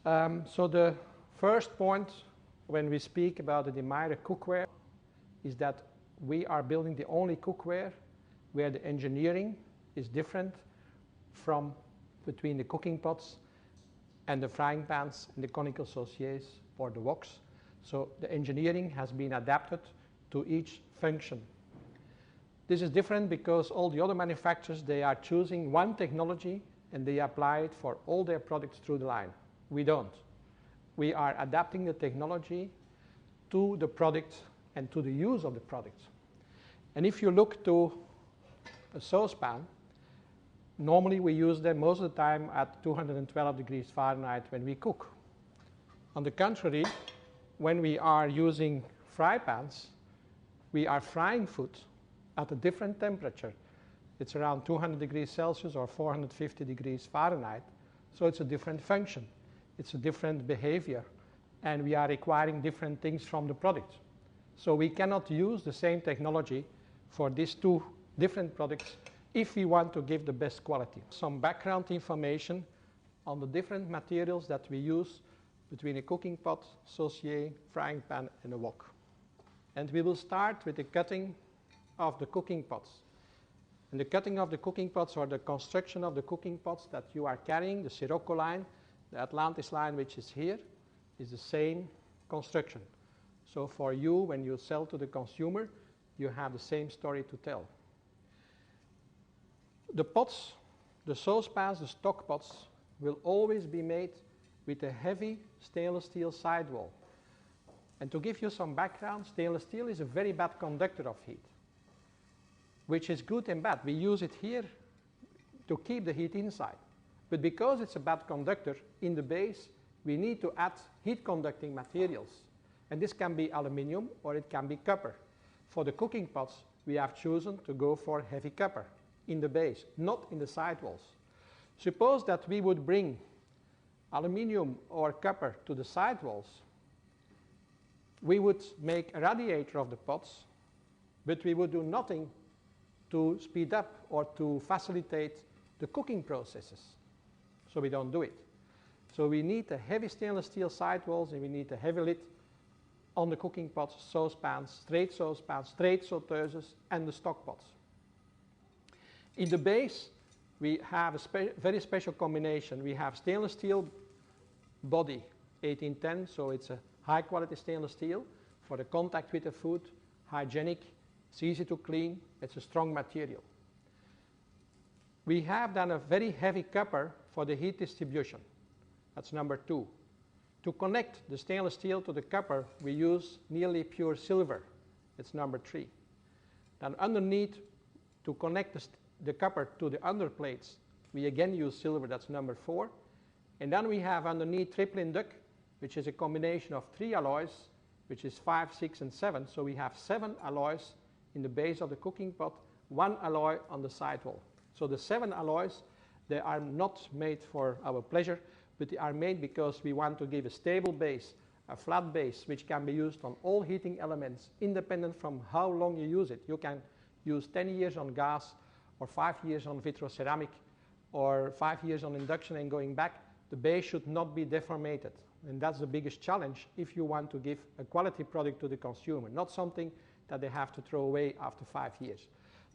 So the first point when we speak about the Demeyere Cookware is that we are building the only cookware where the engineering is different from between the cooking pots and the frying pans and the conical sauciers or the woks. So the engineering has been adapted to each function. This is different because all the other manufacturers, they are choosing one technology and they apply it for all their products through the line. We don't. We are adapting the technology to the product and to the use of the product. And if you look to a saucepan, normally we use them most of the time at 212 degrees Fahrenheit when we cook. On the contrary, when we are using fry pans, we are frying food at a different temperature. It's around 200 degrees Celsius or 450 degrees Fahrenheit. So it's a different function. It's a different behavior. And we are requiring different things from the product. So we cannot use the same technology for these two different products if we want to give the best quality. Some background information on the different materials that we use between a cooking pot, saucier, frying pan and a wok. And we will start with the cutting of the cooking pots. And the cutting of the cooking pots or the construction of the cooking pots that you are carrying, the Sirocco line, the Atlantis line which is here, is the same construction. So for you, when you sell to the consumer, you have the same story to tell. The pots, the saucepans, the stock pots will always be made with a heavy stainless steel sidewall. And to give you some background, stainless steel is a very bad conductor of heat, which is good and bad. We use it here to keep the heat inside. But because it's a bad conductor, in the base, we need to add heat conducting materials. And this can be aluminum or it can be copper. For the cooking pots, we have chosen to go for heavy copper in the base, not in the sidewalls. Suppose that we would bring aluminum or copper to the sidewalls. We would make a radiator of the pots, but we would do nothing to speed up or to facilitate the cooking processes. So we don't do it. So we need a heavy stainless steel sidewalls and we need a heavy lid on the cooking pots, saucepans, straight sauteuses and the stock pots. In the base, we have a very special combination. We have stainless steel body, 1810, so it's a high quality stainless steel for the contact with the food, hygienic, it's easy to clean, it's a strong material. We have then a very heavy copper for the heat distribution. That's number 2. To connect the stainless steel to the copper, we use nearly pure silver. It's number 3. Then underneath, to connect the copper to the underplates, we again use silver. That's number 4. And then we have underneath triple induct, which is a combination of 3 alloys, which is 5, 6, and 7. So we have 7 alloys in the base of the cooking pot, 1 alloy on the sidewall. So the 7 alloys, they are not made for our pleasure, but they are made because we want to give a stable base, a flat base, which can be used on all heating elements, independent from how long you use it. You can use 10 years on gas, or 5 years on vitroceramic, or 5 years on induction and going back. The base should not be deformated. And that's the biggest challenge if you want to give a quality product to the consumer, not something that they have to throw away after 5 years.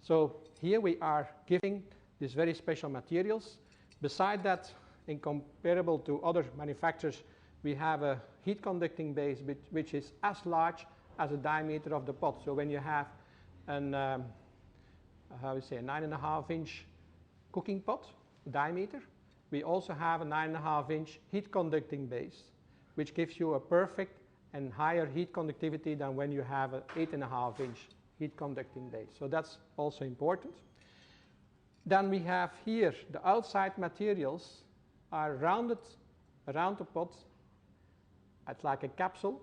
So here we are giving these very special materials. Beside that, in comparable to other manufacturers, we have a heat conducting base which is as large as the diameter of the pot. So when you have an, a 9.5 inch cooking pot diameter, we also have a 9.5 inch heat conducting base, which gives you a perfect and higher heat conductivity than when you have an 8.5 inch heat conducting base. So that's also important. Then we have here the outside materials are rounded around the pot. It's like a capsule,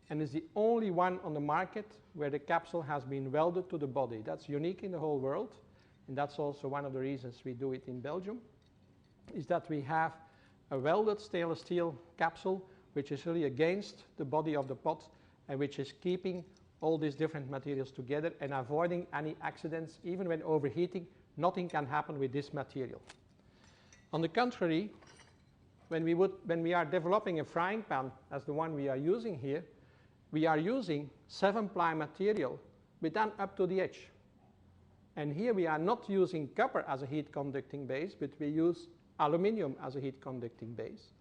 and is the only one on the market where the capsule has been welded to the body. That's unique in the whole world, and that's also one of the reasons we do it in Belgium, is that we have a welded stainless steel capsule which is really against the body of the pot and which is keeping all these different materials together and avoiding any accidents. Even when overheating, nothing can happen with this material. On the contrary, when we are developing a frying pan, as the one we are using here, we are using 7-ply material with an up to the edge. And here we are not using copper as a heat conducting base, but we use aluminium as a heat conducting base,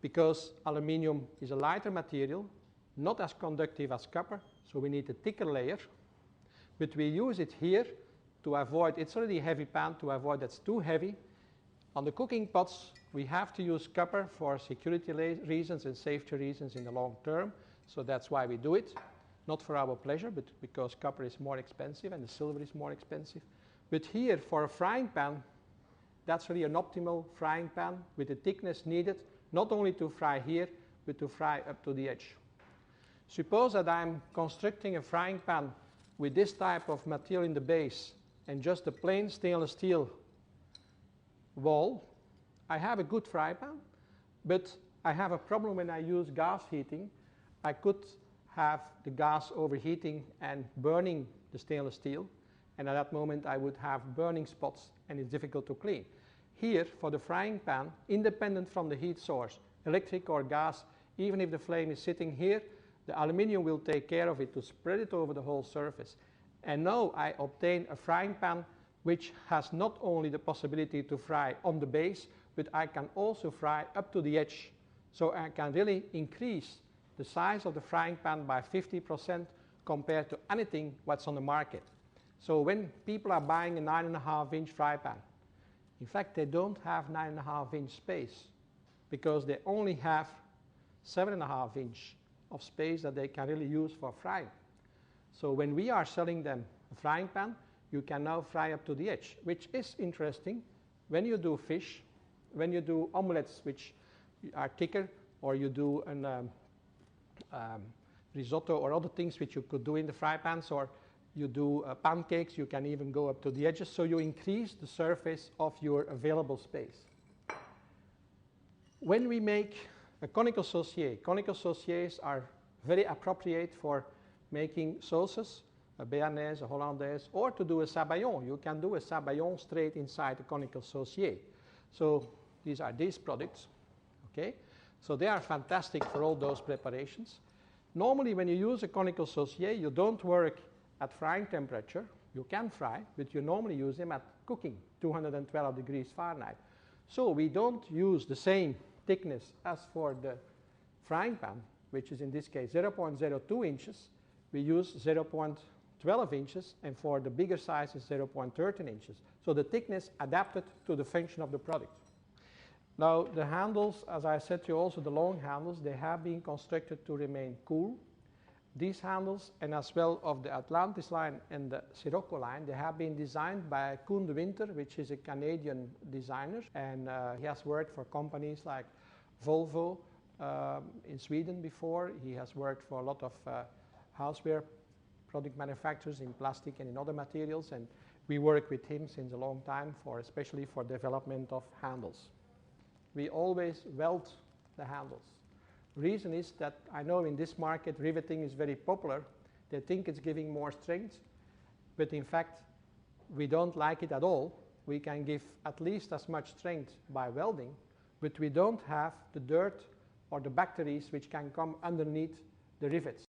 because aluminium is a lighter material, not as conductive as copper, so we need a thicker layer. But we use it here to avoid, it's already a heavy pan, to avoid that's too heavy. On the cooking pots, we have to use copper for security reasons and safety reasons in the long term, so that's why we do it. Not for our pleasure, but because copper is more expensive and the silver is more expensive. But here, for a frying pan, that's really an optimal frying pan with the thickness needed, not only to fry here, but to fry up to the edge. Suppose that I'm constructing a frying pan with this type of material in the base and just a plain stainless steel wall. I have a good fry pan, but I have a problem when I use gas heating. I could have the gas overheating and burning the stainless steel, and at that moment I would have burning spots and it's difficult to clean. Here, for the frying pan, independent from the heat source, electric or gas, even if the flame is sitting here, the aluminium will take care of it to spread it over the whole surface. And now I obtain a frying pan which has not only the possibility to fry on the base, but I can also fry up to the edge. So I can really increase the size of the frying pan by 50% compared to anything what's on the market. So when people are buying a 9.5-inch fry pan, in fact they don't have 9.5-inch space, because they only have 7.5-inch of space that they can really use for frying. So when we are selling them a frying pan, you can now fry up to the edge, which is interesting when you do fish, when you do omelets which are thicker, or you do an risotto or other things which you could do in the fry pans, or you do pancakes, you can even go up to the edges, so you increase the surface of your available space. When we make a conical sauciers are very appropriate for making sauces, a béarnaise, a hollandaise, or to do a sabayon. You can do a sabayon straight inside a conical saucier. So these are these products, okay? So they are fantastic for all those preparations. Normally when you use a conical saucier, you don't work at frying temperature. You can fry, but you normally use them at cooking, 212 degrees Fahrenheit. So we don't use the same thickness as for the frying pan, which is in this case 0.02 inches. We use 0.12 inches, and for the bigger size is 0.13 inches. So the thickness adapted to the function of the product. Now the handles, as I said to you also, the long handles, they have been constructed to remain cool. These handles, and as well of the Atlantis line and the Sirocco line, they have been designed by Koen de Winter, which is a Canadian designer, and he has worked for companies like Volvo in Sweden before. He has worked for a lot of houseware product manufacturers in plastic and in other materials, and we work with him since a long time, especially for development of handles. We always weld the handles. Reason is that I know in this market riveting is very popular. They think it's giving more strength, but in fact we don't like it at all. We can give at least as much strength by welding, but we don't have the dirt or the bacteria which can come underneath the rivets.